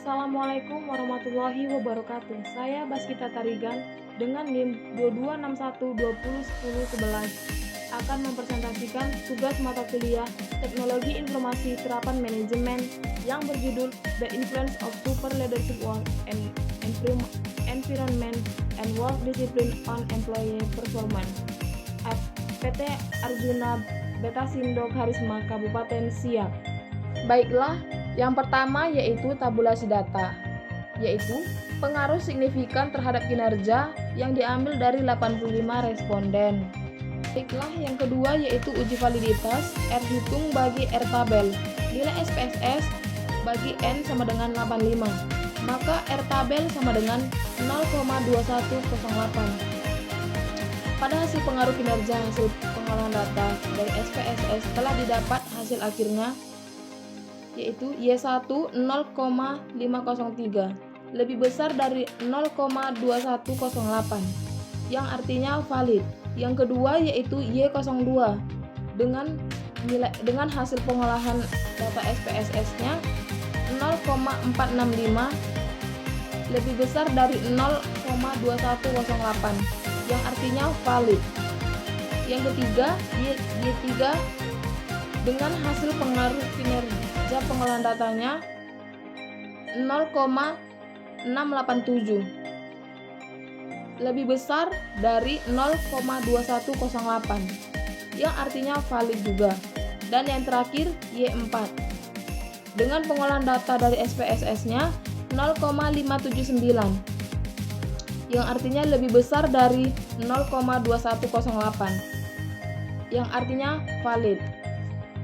Assalamualaikum warahmatullahi wabarakatuh. Saya Baskita Tarigan dengan NIM 2261201011 akan mempresentasikan tugas mata kuliah Teknologi Informasi Terapan Manajemen yang berjudul The Influence of Super Leadership Work and Environment and Work Discipline on Employee Performance at PT Arjuna Beta Sindok Harisma Kabupaten Siak. Baiklah, yang pertama yaitu tabulasi data, yaitu pengaruh signifikan terhadap kinerja yang diambil dari 85 responden. Baiklah, yang kedua yaitu uji validitas R hitung bagi R tabel. Nilai SPSS bagi N sama dengan 85, maka R tabel sama dengan 0,2108. Pada hasil pengaruh kinerja hasil pengolahan data dari SPSS telah didapat hasil akhirnya yaitu Y1 0,503 lebih besar dari 0,2108 yang artinya valid. Yang kedua yaitu Y02 dengan hasil pengolahan data SPSS-nya 0,465 lebih besar dari 0,2108 yang artinya valid. Yang ketiga Y3 dengan hasil pengaruh kinerja pengolahan datanya 0,687 lebih besar dari 0,2108 yang artinya valid juga. Dan yang terakhir Y4 dengan pengolahan data dari SPSS-nya 0,579 yang artinya lebih besar dari 0,2108 yang artinya valid.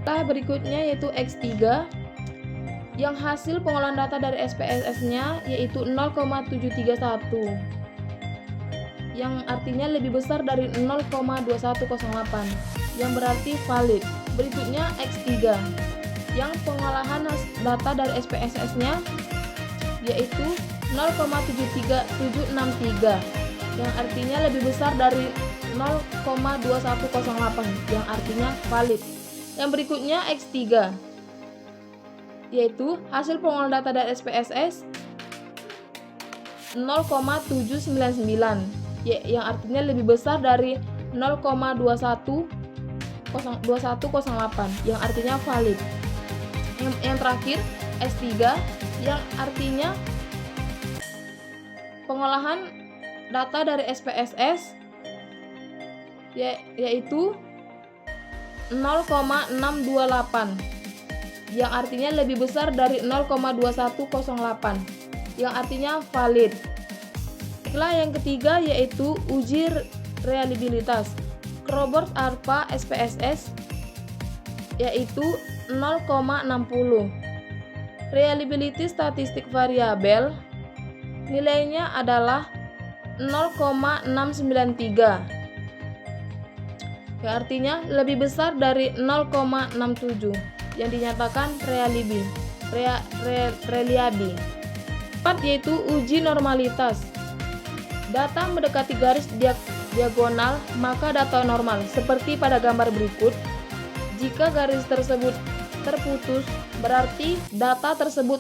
Berikutnya yaitu X3 yang hasil pengolahan data dari SPSS-nya yaitu 0,731 yang artinya lebih besar dari 0,2108 yang berarti valid. Berikutnya X3 yang pengolahan data dari SPSS-nya yaitu 0,73763 yang artinya lebih besar dari 0,2108 yang artinya valid. Yang berikutnya X3 yaitu hasil pengolahan data dari SPSS 0,799 yang artinya lebih besar dari 0,2108 yang artinya valid. Yang terakhir S3 yang artinya pengolahan data dari SPSS yaitu 0,628 yang artinya lebih besar dari 0,2108 yang artinya valid. Setelah yang ketiga yaitu uji reliabilitas Robert ARPA SPSS yaitu 0,60. Reliability statistik variabel nilainya adalah 0,693 yang artinya lebih besar dari 0,67 yang dinyatakan reliable. 4 yaitu uji normalitas. Data mendekati garis diagonal maka data normal seperti pada gambar berikut. Jika garis tersebut terputus berarti data tersebut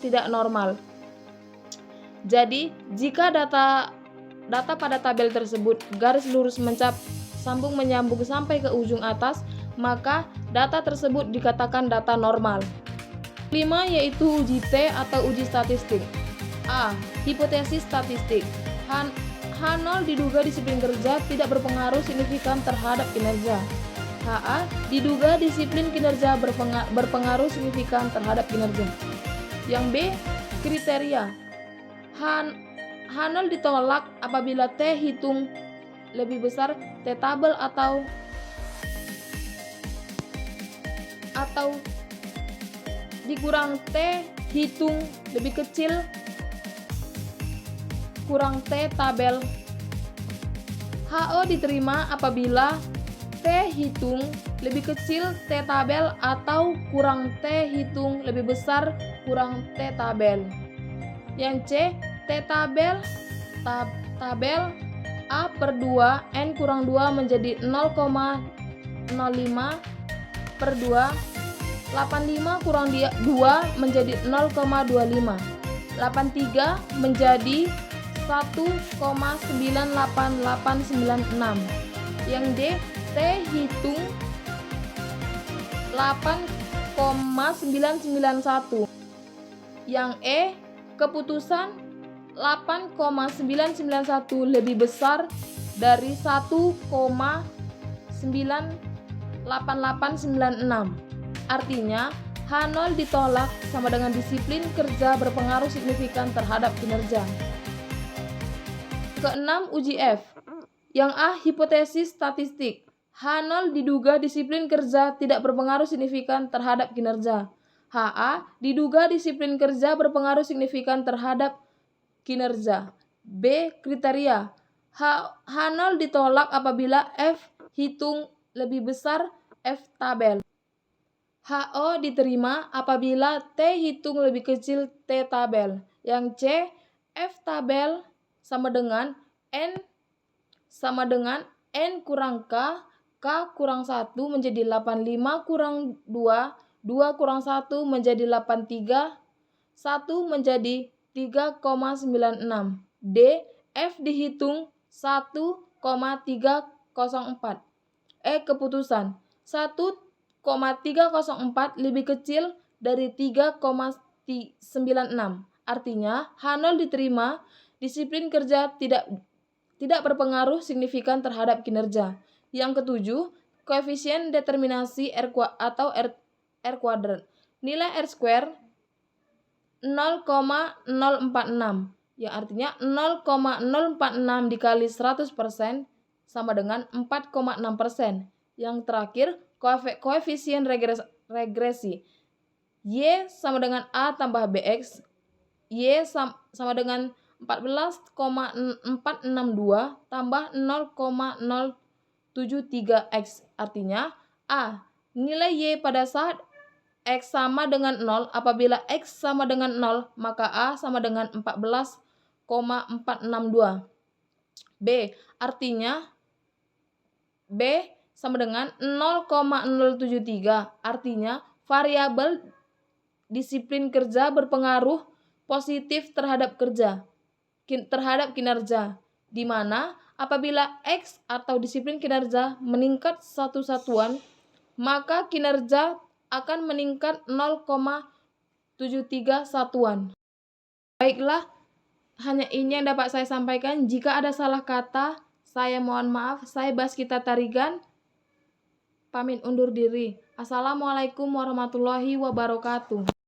tidak normal. Jadi jika data pada tabel tersebut garis lurus sambung menyambung sampai ke ujung atas, maka data tersebut dikatakan data normal. 5 yaitu uji T atau uji statistik. A. Hipotesis statistik. H0 diduga disiplin kerja tidak berpengaruh signifikan terhadap kinerja. HA diduga disiplin kinerja berpengaruh signifikan terhadap kinerja. Yang B. Kriteria. H0 ditolak apabila T hitung lebih besar T tabel atau dikurang T hitung lebih kecil kurang T tabel. HO diterima apabila T hitung lebih kecil T tabel atau kurang T hitung lebih besar kurang T tabel. Yang C, T tabel A per 2 N kurang 2 menjadi 0,05 per 2 85 kurang 2 menjadi 0,25 83 menjadi 1,98896. Yang D, T hitung 8,991. Yang E, keputusan 8,991 lebih besar dari 1,98896. Artinya, H0 ditolak sama dengan disiplin kerja berpengaruh signifikan terhadap kinerja. Keenam, uji F. Yang A, hipotesis statistik. H0 diduga disiplin kerja tidak berpengaruh signifikan terhadap kinerja. HA diduga disiplin kerja berpengaruh signifikan terhadap kinerja. B, kriteria. H0 ditolak apabila F hitung lebih besar F tabel. HO diterima apabila T hitung lebih kecil T tabel. Yang C, F tabel sama dengan N kurang K kurang 1 menjadi 85 kurang 2 kurang 1 menjadi 83, 1 menjadi 3,96. D, F dihitung 1,304. E, keputusan 1,304 lebih kecil dari 3,96. Artinya, H0 diterima, disiplin kerja tidak berpengaruh signifikan terhadap kinerja. Yang ketujuh, koefisien determinasi R kuadrat. Nilai R square 0,046, yang artinya 0,046 dikali 100% sama dengan 4,6%. Yang terakhir, koefisien regresi. Y sama dengan A tambah BX. Y sama dengan 14,462 tambah 0,073X. Artinya, A, nilai Y pada saat X sama dengan 0, apabila X sama dengan 0, maka A sama dengan 14,462. B, artinya B sama dengan 0,073. Artinya, variabel disiplin kerja berpengaruh positif terhadap kinerja, di mana apabila X atau disiplin kinerja meningkat satu satuan, maka kinerja akan meningkat 0,73 satuan. Baiklah, hanya ini yang dapat saya sampaikan. Jika ada salah kata, saya mohon maaf. Saya Baskita Tarigan, pamit undur diri. Assalamualaikum warahmatullahi wabarakatuh.